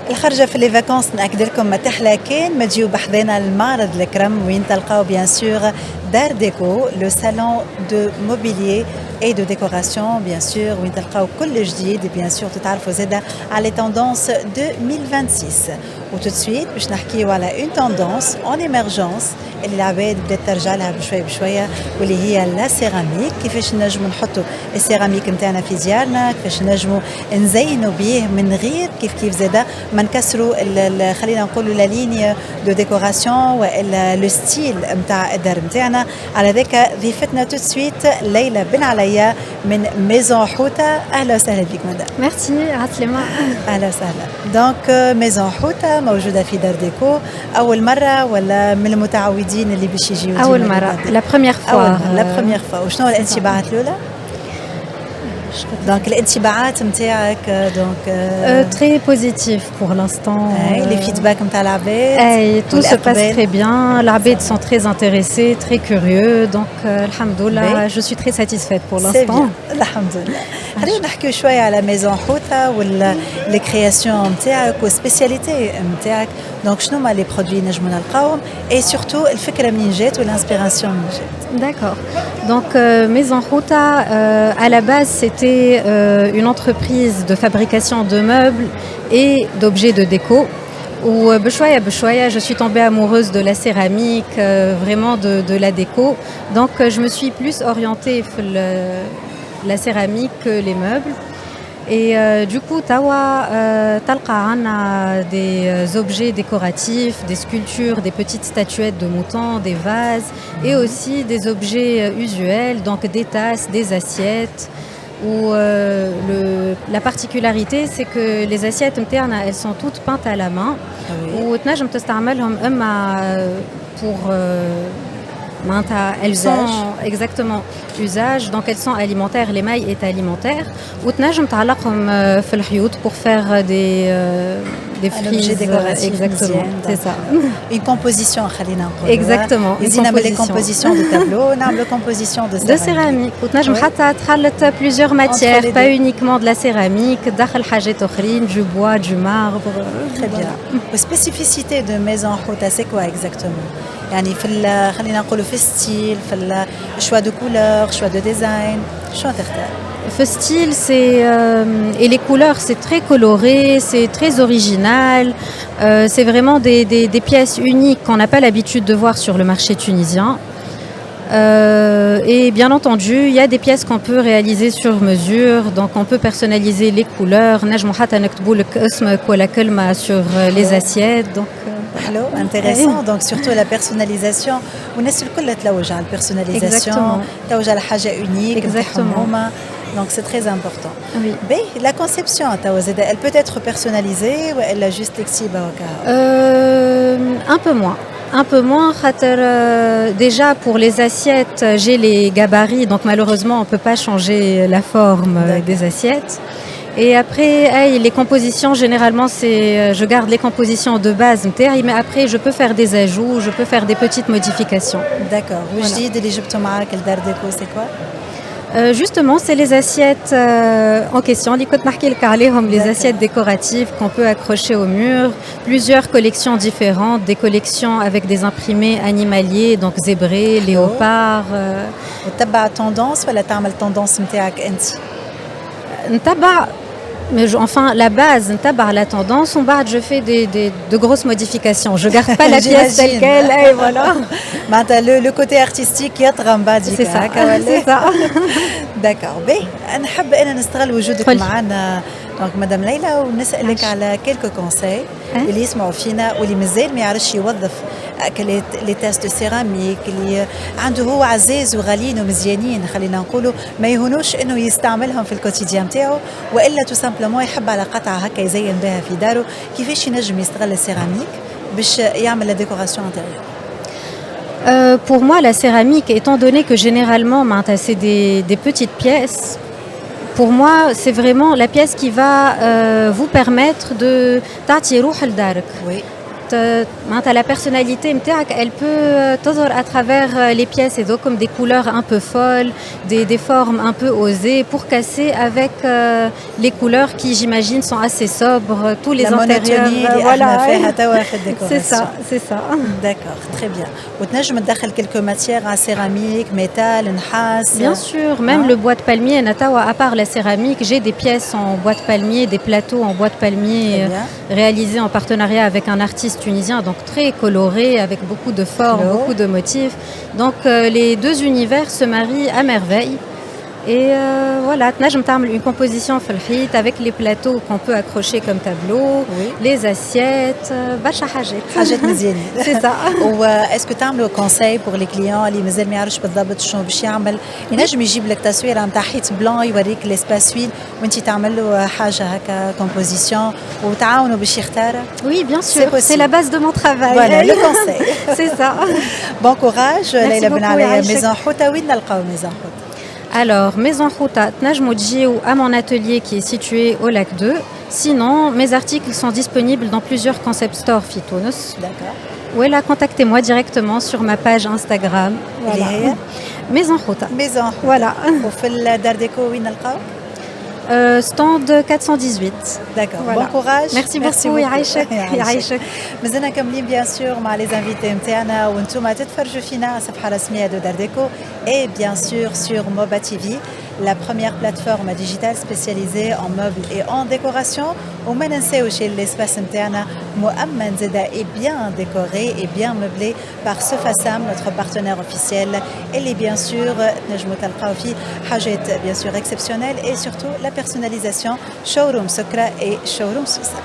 الخرجة في لي فاكونس نأكد لكم ما تحلى كان ما تجيو بحذنا المعرض الكرم وين تلقاو بيان سور دار ديكو لو salon de mobilier et de décoration bien sûr وين تلقاو كل جديد bien sûr تتعرفوا زادا على les tendances 2026 و tout de suite باش نحكيو على une tendance en émergence اللي العباد بدات ترجع لها بشويه بشويه واللي هي لا سيراميك. كيفاش نجموا نحطوا السيراميك نتاعنا في ديارنا، كيفاش نجموا نزينوا بيه من غير كيف زاده ما نكسروا خلينا نقولوا لا ليني دو ديكوراسيون والا لو ستيل نتاع الدار نتاعنا. على ذاك ضيفتنا تو سويت ليلى بن عليا من ميزون حوته. اهلا وسهلا بك مدام. ميرسي عسلامة. اهلا وسهلا. دونك ميزون حوته موجوده في دار ديكو اول مره ولا من المتعودين اللي باش يجيو؟ أول مرة، لا بروميير فوا. لا بروميير فوا. وشنو الانطباعات الأولى؟ Donc الانطباعات نتاعك دونك très positif pour l'instant. les feedbacks نتاع العباد. Tout se passe très bien. العباد sont très intéressés, très curieux. Donc alhamdoulilah, je suis très satisfaite pour l'instant. الحمد لله. خلينا نحكيو شويه على ميزون حوته واللي كرياسيون نتاعك والسبيسياليتي نتاعك. دونك شنو هما لي برودوي نجمو نلقاوهم اي سورتو الفكره منين جات والانسبيراسيون منين جات؟ D'accord. Donc Maison Houta, à la base, c'était une entreprise de fabrication de meubles et d'objets de déco. Où bchouaya, je suis tombée amoureuse de la céramique, vraiment de la déco. Donc je me suis plus orientée sur la céramique que les meubles. Et du coup, Tawa talqa des objets décoratifs, des sculptures, des petites statuettes de moutons, des vases et aussi des objets usuels, donc des tasses, des assiettes. Où la particularité, c'est que les assiettes internes, elles sont toutes peintes à la main. Ou تنجم تستعملهم إما pour elles sont exactement usage, donc elles sont alimentaires, l'émail est alimentaire. Ou تنجم تعلقهم في الحيوط pour faire des frises décoratifs. Exactement, c'est ça. Une composition خلينا نقولوا. Exactement. Ils نعمل les compositions de tableaux, نعمل composition de céramique. وتنجم حتى تخلط plusieurs matières, pas uniquement de la céramique, داخل حاجات أخرين, du bois, du marbre. Très bien. La spécificité de Maison Houta, c'est quoi exactement? يعني في خلينا نقولوا في الستيل، في الشوا دو كولور، شوا دو ديزاين، شو تختار؟ Le style, et les couleurs, c'est très coloré, c'est très original. C'est vraiment des pièces uniques qu'on n'a pas l'habitude de voir sur le marché tunisien. Et bien entendu, il y a des pièces qu'on peut réaliser sur mesure, donc on peut personnaliser les couleurs. نجمو حتى نكتبوا لك اسمك ولا كلمة sur les assiettes. Donc حلو intéressant. Donc surtout la personnalisation. والناس الكل تلوج على personnalisation. تلوج على حاجة unique. Exactement. Donc c'est très important. Oui. Mais la conception, elle peut être personnalisée ou elle est juste flexible? Un peu moins. Un peu moins, déjà pour les assiettes, j'ai les gabarits, donc malheureusement on ne peut pas changer la forme des assiettes. Et après, les compositions, généralement, je garde les compositions de base, mais après je peux faire des ajouts, je peux faire des petites modifications. D'accord. Le jadid اللي جبتو معاك لدار ديكو c'est quoi? Justement, c'est les assiettes en question. Les assiettes décoratives qu'on peut accrocher au mur. Plusieurs collections différentes, des collections avec des imprimés animaliers, donc zébrés, léopards. وتتبع tendance ولا تعمل tendance نتاعك أنت؟ نتبع. Mais enfin, la base, la tendance, je fais de grosses modifications. Je ne garde pas la pièce telle qu'elle. Et voilà. Le côté artistique, c'est ça. C'est ça. D'accord. نحب أنا نستغل وجودك معنا دونك مدام ليلى ونسألك على كيلكو كونساي اللي يسمعوا فينا واللي مازال ما يعرفش يوظف لي تاست سيراميك اللي عنده هو عزاز وغاليين ومزيانين خلينا نقولوا ما يهونوش انه يستعملهم في الكوتيديان نتاعو والا تو سامبلومون يحب على قطعه هكا يزين بها في داره. كيفاش ينجم يستغل السيراميك باش يعمل لا ديكوراسيون انتيريور؟ Pour moi, la céramique, étant donné que généralement, c'est des petites pièces, pour moi, c'est vraiment la pièce qui va vous permettre de t'attirer au dark. Oui. la personnalité متاعك, elle peut تظهر à travers les pièces, et donc comme des couleurs un peu folles, des formes un peu osées, pour casser avec les couleurs qui, j'imagine, sont assez sobres, tous les intérieurs. Voilà, c'est ça. D'accord, très bien. وتنجم تدخل quelques matières en céramique, métal, نحاس. Bien sûr, même le bois de palmier, Natawa, à part la céramique, j'ai des pièces en bois de palmier, des plateaux en bois de palmier réalisés en partenariat avec un artiste tunisien, donc très coloré, avec beaucoup de formes, beaucoup de motifs. Donc les deux univers se marient à merveille. Et voilà, تنجم تعمل une composition في الحيط avec les plateaux qu'on peut accrocher comme tableau, les assiettes, برشا حاجات مزيانين. C'est ça. Est-ce que تعملوا conseil pour les clients اللي مازال ما يعرفش بالضبط شنو باش يعمل؟ ينجم يجيب لك تصويره نتاع حيط بلان يوريك ليسباس ويد وانت تعمل له حاجه هكا كومبوزيسيون وتعاونوا باش يختار؟ Oui, bien sûr, c'est la base de mon travail. Voilà, le conseil. C'est ça. Bon courage. Leïla Ben Alaya, Maison Houta, وين نلقاو Maison Houta? Alors, Maison Houta, تنجموا تجيو à mon atelier qui est situé au lac 2. Sinon, mes articles sont disponibles dans plusieurs concept stores في تونس. D'accord. Ou là, contactez-moi directement sur ma page Instagram. Voilà. Maison Houta. Maison. Voilà. وفي الدار ديكو وين نلقاو؟ stand 418. D'accord. Voilà. Bon courage. Merci beaucoup. يعيشك. مازلنا كاملين بيان سور مع لي انفيتي نتاعنا وانتم تتفرجوا فينا على الصفحه الرسميه دو دار ديكو et bien sûr sur Moba TV, la première plateforme digitale spécialisée en meubles et en décoration. وما ننساوش l'espace نتاعنا مؤمن زاده et bien décoré et bien meublé par Sofasam, notre partenaire officiel. اللي bien sûr نجموا تلقاو فيه حاجات bien sûr exceptionnelles et surtout la personnalisation. Showroom Sokra et Showroom Sousa.